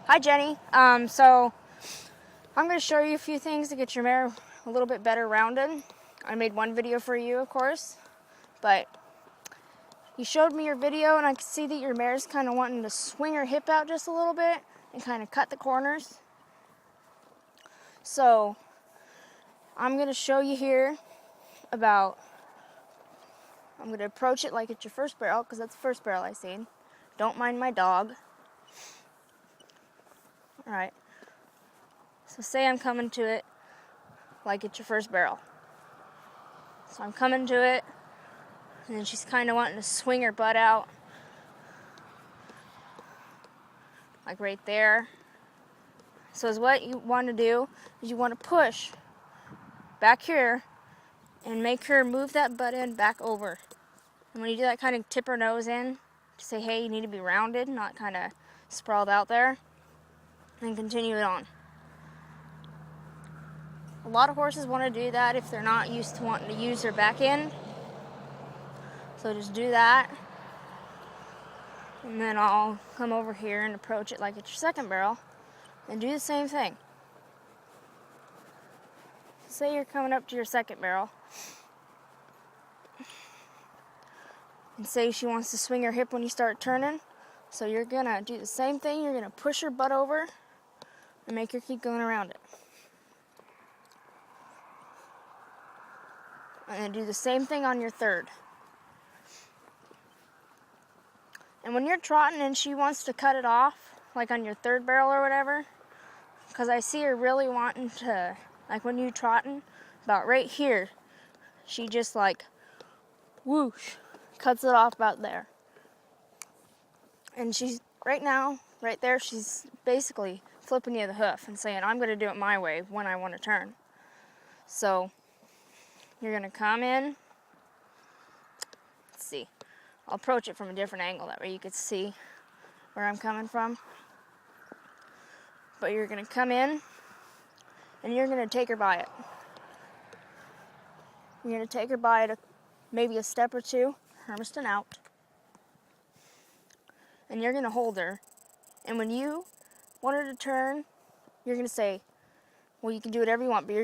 Hi, Jenny. So I'm going to show you a few things to get your mare a little bit better rounded. I made one video for you, of course, but you showed me your video and I could see that your mare's kind of wanting to swing her hip out just a little bit and kind of cut the corners. So I'm going to show you here about, I'm going to approach it like it's your first barrel, because that's the first barrel I seen. Don't mind my dog. All right. So say I'm coming to it like it's your first barrel. So I'm coming to it, and then she's kind of wanting to swing her butt out, like right there. So is what you want to do is you want to push back here and make her move that butt end back over. And when you do that, kind of tip her nose in to say, hey, you need to be rounded, not kind of sprawled out there, and continue it on. A lot of horses want to do that if they're not used to wanting to use their back end. So just do that. And then I'll come over here and approach it like it's your second barrel and do the same thing. Say you're coming up to your second barrel and say she wants to swing her hip when you start turning. So you're gonna do the same thing. You're gonna push her butt over and make her keep going around it. And then do the same thing on your third. And when you're trotting and she wants to cut it off, like on your third barrel or whatever, because I see her really wanting to, like when you trotting, about right here, she just like, whoosh, cuts it off about there. And she's, right now, right there, she's basically flipping you the hoof and saying, I'm going to do it my way when I want to turn. So you're going to come in. Let's see. I'll approach it from a different angle. That way you can see where I'm coming from. But you're going to come in and you're going to take her by it. You're going to take her by it maybe a step or two, Hermiston out. And you're going to hold her. And when you want her to turn, you're going to say, well, you can do whatever you want, but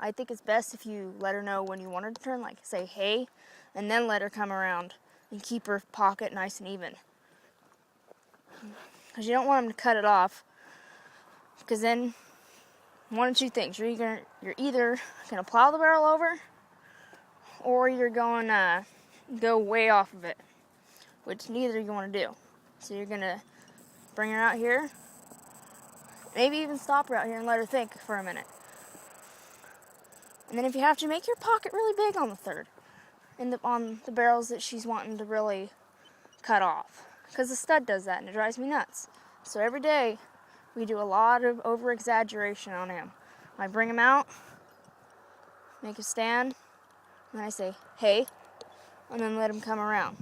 I think it's best if you let her know when you want her to turn, like say, hey, and then let her come around and keep her pocket nice and even. Because you don't want them to cut it off, because then one of two things. You're either going to plow the barrel over, or you're going to go way off of it, which neither you want to do. So you're going to bring her out here, maybe even stop her out here and let her think for a minute. And then if you have to, make your pocket really big on the third, on the barrels that she's wanting to really cut off. Because the stud does that and it drives me nuts. So every day we do a lot of over-exaggeration on him. I bring him out, make him stand, and then I say, hey, and then let him come around.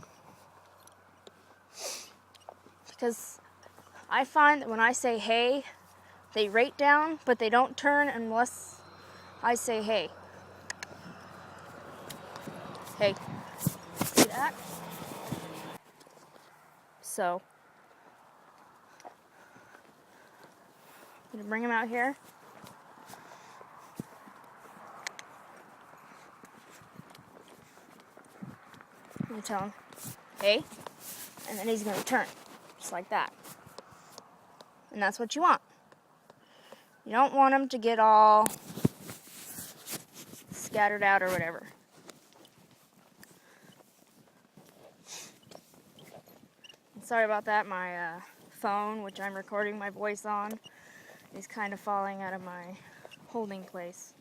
Because I find that when I say hey, they rate down, but they don't turn unless I say hey. Hey. See that? So, I'm going to bring him out here. I'm going to tell him, hey, and then he's going to turn, just like that. And that's what you want. You don't want him to get all scattered out or whatever. Sorry about that, my phone, which I'm recording my voice on, is kind of falling out of my holding place.